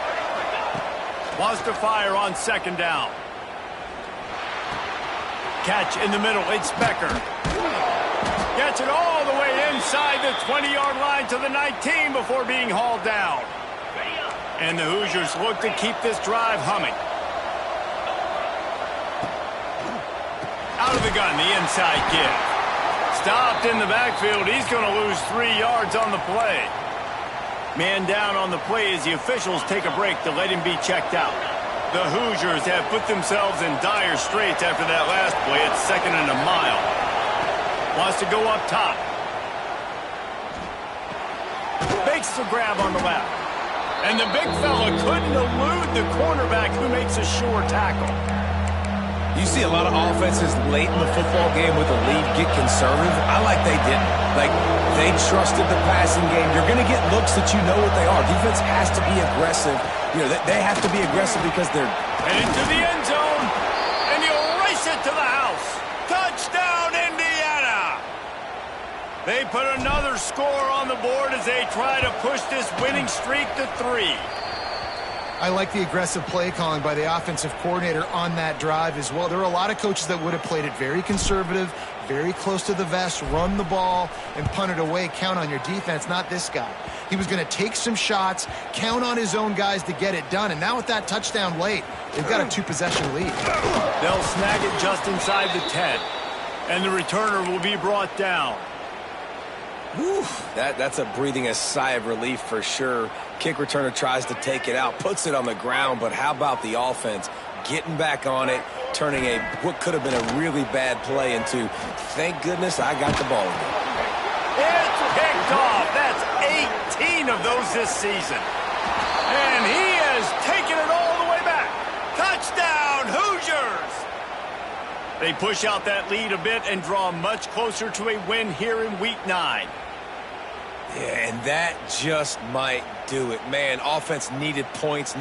Wants to fire on second down. Catch in the middle, it's Becker. Gets it all the way inside the 20-yard line to the 19 before being hauled down. And the Hoosiers look to keep this drive humming. Out of the gun, the inside give. Stopped in the backfield. He's going to lose 3 yards on the play. Man down on the play as the officials take a break to let him be checked out. The Hoosiers have put themselves in dire straits after that last play. It's second and a mile. Wants to go up top. Makes the grab on the left. And the big fella couldn't elude the cornerback who makes a sure tackle. You see a lot of offenses late in the football game with the lead get conservative. I like they didn't. Like, they trusted the passing game. You're going to get looks that you know what they are. Defense has to be aggressive. You know, they have to be aggressive because they're... And into the end zone. And he'll race it to the house. Touchdown, Indiana! They put another score on the board as they try to push this winning streak to 3. I like the aggressive play calling by the offensive coordinator on that drive as well. There are a lot of coaches that would have played it very conservative, very close to the vest, run the ball, and punt it away. Count on your defense, not this guy. He was going to take some shots, count on his own guys to get it done. And now with that touchdown late, they've got a 2-possession lead. They'll snag it just inside the 10. And the returner will be brought down. Whew, that's a breathing a sigh of relief for sure. Kick returner tries to take it out, puts it on the ground, but how about the offense getting back on it, turning what could have been a really bad play into, thank goodness I got the ball again. It's picked off. That's 18 of those this season. And he has taken it all the way back. They push out that lead a bit and draw much closer to a win here in Week 9. Yeah, and that just might do it. Man, offense needed points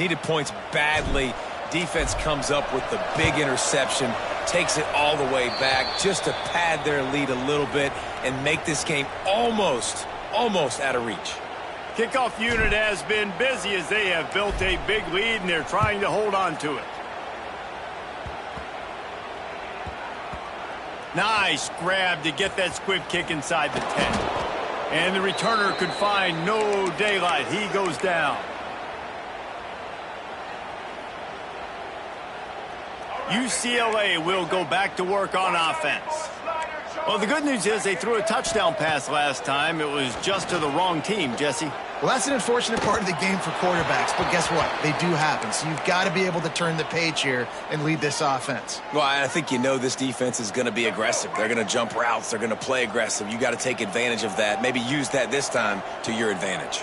badly. Defense comes up with the big interception, takes it all the way back just to pad their lead a little bit and make this game almost out of reach. Kickoff unit has been busy as they have built a big lead and they're trying to hold on to it. Nice grab to get that squib kick inside the 10. And the returner could find no daylight. He goes down. UCLA will go back to work on offense. Well, the good news is they threw a touchdown pass last time. It was just to the wrong team, Jesse. Well, that's an unfortunate part of the game for quarterbacks, but guess what? They do happen, so you've got to be able to turn the page here and lead this offense. Well, I think this defense is going to be aggressive. They're going to jump routes. They're going to play aggressive. You got to take advantage of that. Maybe use that this time to your advantage.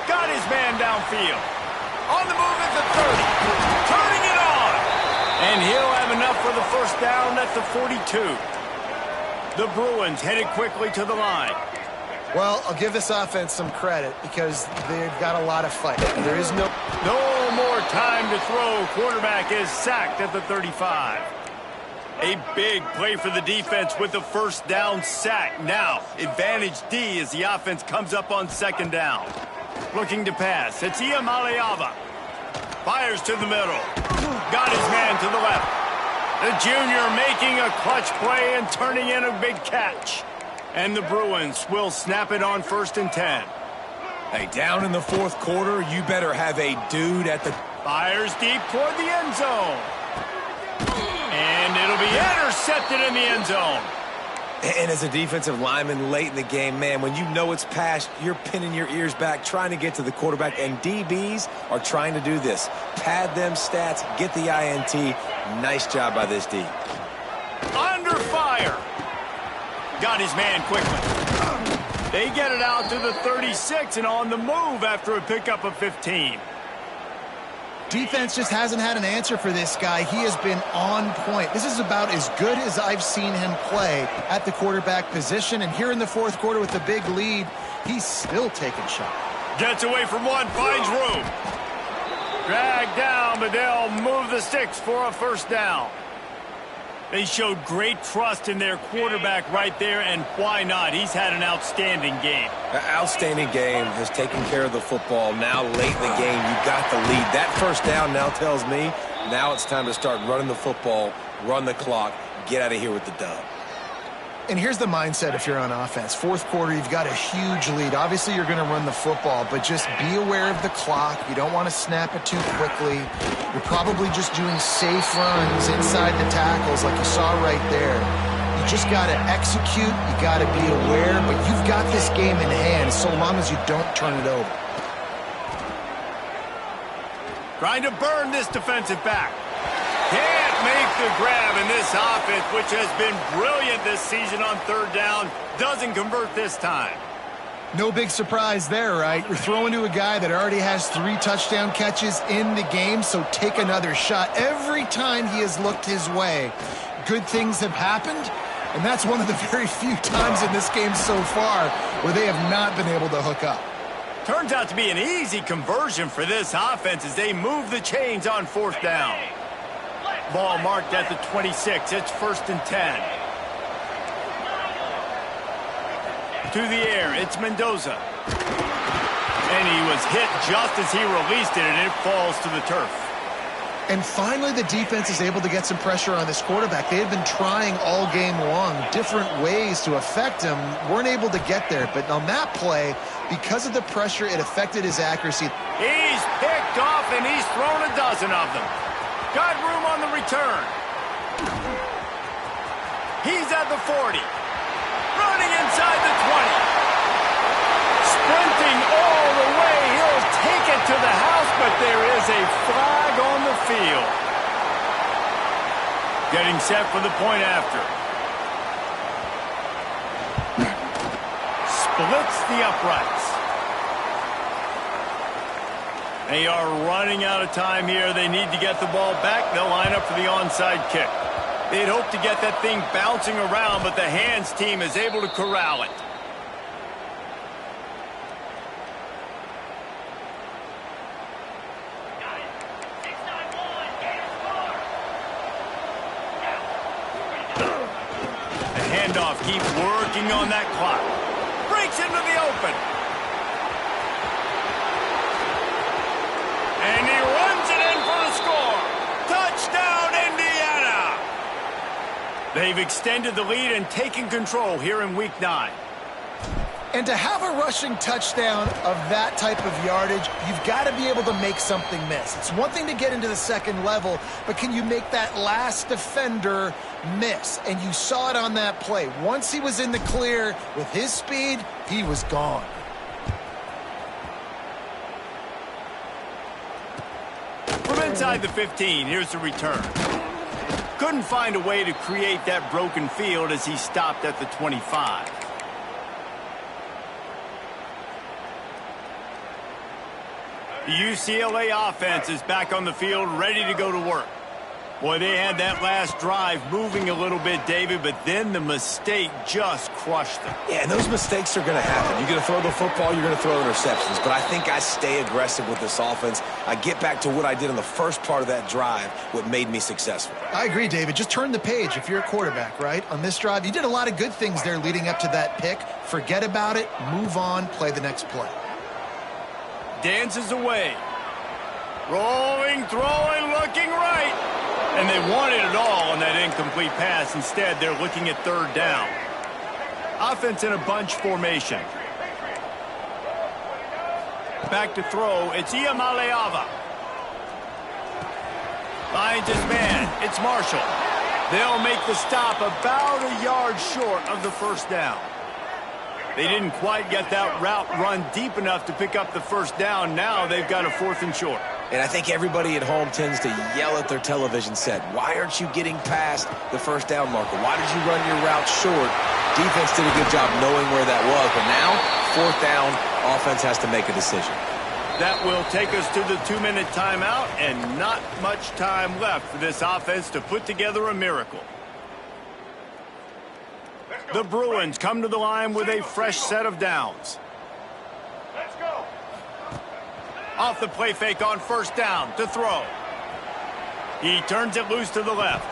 Got his man downfield. On the move at the 30. Turning it on. And he'll have enough for the first down at the 42. The Bruins headed quickly to the line. Well, I'll give this offense some credit because they've got a lot of fight. There is no more time to throw. Quarterback is sacked at the 35. A big play for the defense with the first down sack. Now, advantage D as the offense comes up on second down. Looking to pass. It's Iamaleava. Fires to the middle. Got his man to the left. The junior making a clutch play and turning in a big catch. And the Bruins will snap it on 1st and 10. Hey, down in the fourth quarter, you better have a dude at the... Fires deep toward the end zone. And it'll be intercepted in the end zone. And as a defensive lineman late in the game, man, when you know it's past, you're pinning your ears back, trying to get to the quarterback, and DBs are trying to do this. Pad them stats, get the INT. Nice job by this D. Under fire. Got his man quickly. They get it out to the 36 and on the move after a pickup of 15. Defense just hasn't had an answer for this guy. He has been on point. This is about as good as I've seen him play at the quarterback position. And here in the fourth quarter with the big lead, he's still taking shots. Gets away from one, finds room. Dragged down, but they'll move the sticks for a first down. They showed great trust in their quarterback right there, and why not? He's had an outstanding game. An outstanding game, has taken care of the football. Now late in the game, you got the lead. That first down now tells me now it's time to start running the football, run the clock, get out of here with the dub. And here's the mindset if you're on offense. Fourth quarter, you've got a huge lead. Obviously, you're going to run the football, but just be aware of the clock. You don't want to snap it too quickly. You're probably just doing safe runs inside the tackles like you saw right there. You just got to execute. You got to be aware, but you've got this game in hand so long as you don't turn it over. Trying to burn this defensive back. Can't make the grab, in this offense, which has been brilliant this season on third down, doesn't convert this time. No big surprise there, right? You're throwing to a guy that already has 3 touchdown catches in the game, so take another shot. Every time he has looked his way, good things have happened, and that's one of the very few times in this game so far where they have not been able to hook up. Turns out to be an easy conversion for this offense as they move the chains on fourth down. Ball marked at the 26. It's 1st and 10. To the air, it's Mendoza. And he was hit just as he released it, and it falls to the turf. And finally, the defense is able to get some pressure on this quarterback. They had been trying all game long, different ways to affect him, weren't able to get there. But on that play, because of the pressure, it affected his accuracy. He's picked off, and he's thrown a dozen of them. Got room on the return. He's at the 40. Running inside the 20. Sprinting all the way. He'll take it to the house, but there is a flag on the field. Getting set for the point after. Splits the uprights. They are running out of time here. They need to get the ball back. They'll line up for the onside kick. They'd hope to get that thing bouncing around, but the hands team is able to corral it. The handoff, keep working on that clock. Breaks into the open. And he runs it in for the score. Touchdown, Indiana! They've extended the lead and taken control here in Week 9. And to have a rushing touchdown of that type of yardage, you've got to be able to make something miss. It's one thing to get into the second level, but can you make that last defender miss? And you saw it on that play. Once he was in the clear with his speed, he was gone. From inside the 15, here's the return. Couldn't find a way to create that broken field as he stopped at the 25. The UCLA offense is back on the field, ready to go to work. Boy, they had that last drive moving a little bit, David, but then the mistake just crushed them. Yeah, and those mistakes are going to happen. You're going to throw the football, you're going to throw interceptions. But I think I stay aggressive with this offense. I get back to what I did in the first part of that drive, what made me successful. I agree, David. Just turn the page if you're a quarterback, right? On this drive, you did a lot of good things there leading up to that pick. Forget about it, move on, play the next play. Dances away. Rolling, throwing, looking right. And they wanted it all on that incomplete pass. Instead, they're looking at third down. Offense in a bunch formation. Back to throw. It's Iamaleava. Finds his man. It's Marshall. They'll make the stop about a yard short of the first down. They didn't quite get that route run deep enough to pick up the first down. Now they've got a 4th and short. And I think everybody at home tends to yell at their television set, why aren't you getting past the first down marker? Why did you run your route short? Defense did a good job knowing where that was. But now, 4th down, offense has to make a decision. That will take us to the 2-minute timeout, and not much time left for this offense to put together a miracle. The Bruins come to the line with a fresh set of downs. Let's go. Off the play fake on first down to throw. He turns it loose to the left.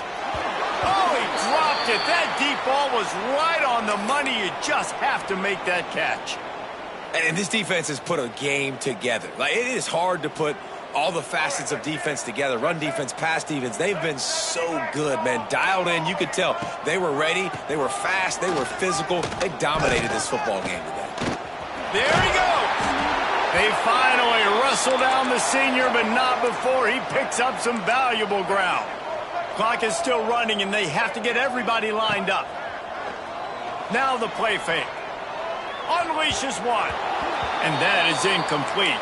Oh, he dropped it. That deep ball was right on the money. You just have to make that catch. And this defense has put a game together. Like, it is hard to put all the facets of defense together. Run defense, pass defense. They've been so good, man. Dialed in. You could tell they were ready. They were fast. They were physical. They dominated this football game today. There he goes. They finally wrestle down the senior, but not before he picks up some valuable ground. Clock is still running, and they have to get everybody lined up. Now the play fake. Unleashes one. And that is incomplete.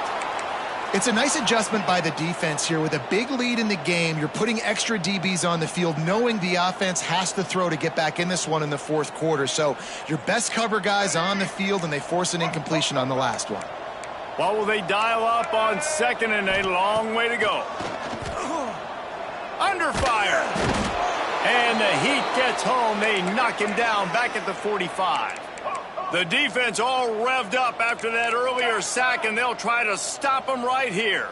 It's a nice adjustment by the defense here. With a big lead in the game, you're putting extra DBs on the field, knowing the offense has to throw to get back in this one in the 4th quarter. So your best cover guys on the field, and they force an incompletion on the last one. What will they dial up on 2nd and a long way to go? Under fire. And the Heat gets home. They knock him down back at the 45. The defense all revved up after that earlier sack, and they'll try to stop him right here.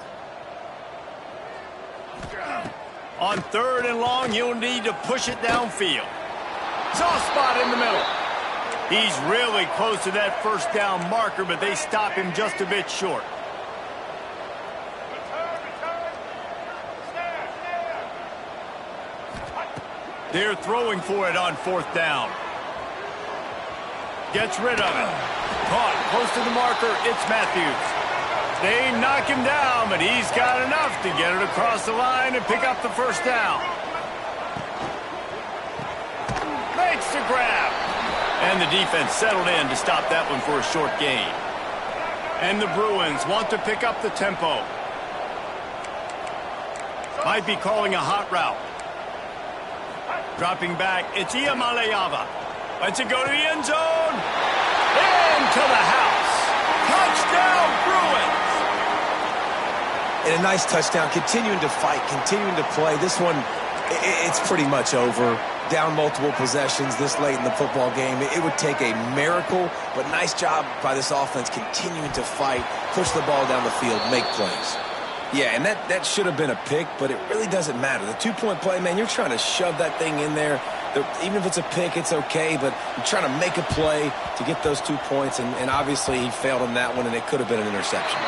On 3rd and long, he'll need to push it downfield. Soft spot in the middle. He's really close to that first down marker, but they stop him just a bit short. They're throwing for it on 4th down. Gets rid of it. Caught close to the marker. It's Matthews. They knock him down, but he's got enough to get it across the line and pick up the first down. Makes the grab. And the defense settled in to stop that one for a short gain. And the Bruins want to pick up the tempo. Might be calling a hot route. Dropping back, it's Iamaleava. Lets it go to the end zone. Into the house. Touchdown, Bruins. And a nice touchdown, continuing to fight, continuing to play. This one, it's pretty much over. Down multiple possessions this late in the football game. It would take a miracle, but nice job by this offense continuing to fight, push the ball down the field, make plays. Yeah, and that should have been a pick, but it really doesn't matter. The two-point play, man, you're trying to shove that thing in there. Even if it's a pick, it's okay, but you're trying to make a play to get those 2 points, and obviously he failed on that one, and it could have been an interception.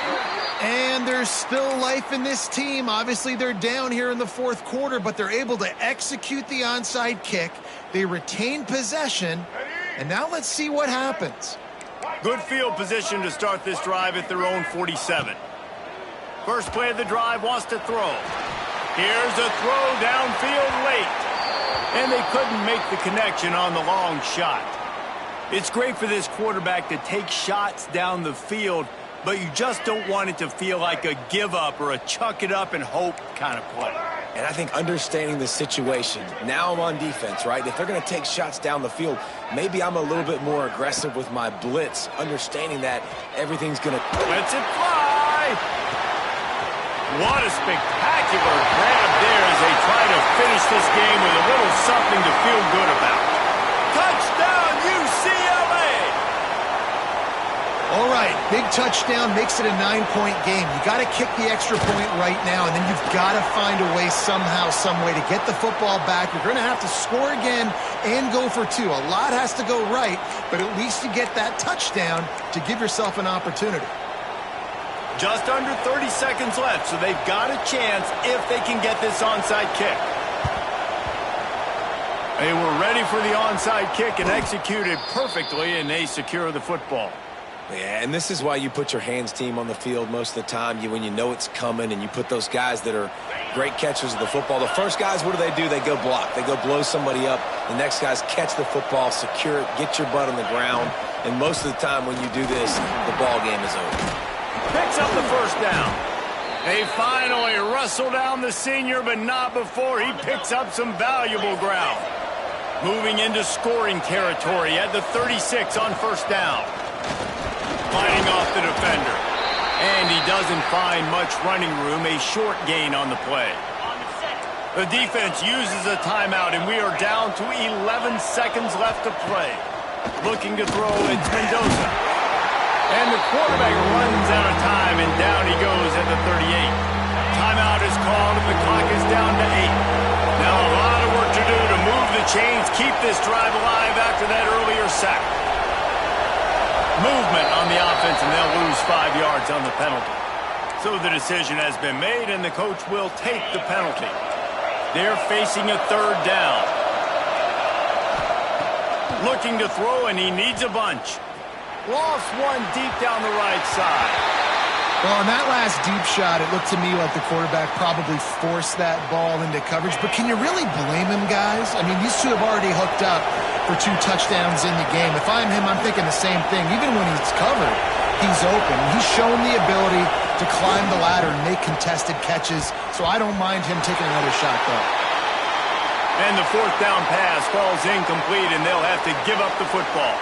And there's still life in this team. Obviously, they're down here in the fourth quarter, but they're able to execute the onside kick. They retain possession, and now let's see what happens. Good field position to start this drive at their own 47. First play of the drive, wants to throw. Here's a throw downfield late. And they couldn't make the connection on the long shot. It's great for this quarterback to take shots down the field, but you just don't want it to feel like a give-up or a chuck-it-up and hope kind of play. And I think understanding the situation, now I'm on defense, right? If they're going to take shots down the field, maybe I'm a little bit more aggressive with my blitz, understanding that everything's going to... Lets it fly! What a spectacular grab there as they try to finish this game with a little something to feel good about. Touchdown, UCLA! All right, big touchdown makes it a 9-point game. You got to kick the extra point right now, and then you've got to find a way somehow, some way to get the football back. You're going to have to score again and go for two. A lot has to go right, but at least you get that touchdown to give yourself an opportunity. Just under 30 seconds left, so they've got a chance if they can get this onside kick. They were ready for the onside kick and executed perfectly, and they secure the football. Yeah, and this is why you put your hands team on the field most of the time. When you know it's coming, and you put those guys that are great catchers of the football. The first guys, what do? They go block. They go blow somebody up. The next guys catch the football, secure it, get your butt on the ground. And most of the time when you do this, the ball game is over. Picks up the first down. They finally wrestle down the senior, but not before he picks up some valuable ground. Moving into scoring territory at the 36 on first down. Fighting off the defender. And he doesn't find much running room, a short gain on the play. The defense uses a timeout, and we are down to 11 seconds left to play. Looking to throw, it's Mendoza. And the quarterback runs out of time, and down he goes at the 38. Timeout is called, and the clock is down to 8. Now a lot of work to do to move the chains, keep this drive alive after that earlier sack. Movement on the offense, and they'll lose 5 yards on the penalty. So the decision has been made, and the coach will take the penalty. They're facing a third down. Looking to throw, and he needs a bunch. Lost one deep down the right side. Well, on that last deep shot, it looked to me like the quarterback probably forced that ball into coverage. But can you really blame him, guys? I mean, these two have already hooked up for 2 touchdowns in the game. If I'm him, I'm thinking the same thing. Even when he's covered, he's open. He's shown the ability to climb the ladder and make contested catches. So I don't mind him taking another shot, though. And the fourth down pass falls incomplete, and they'll have to give up the football.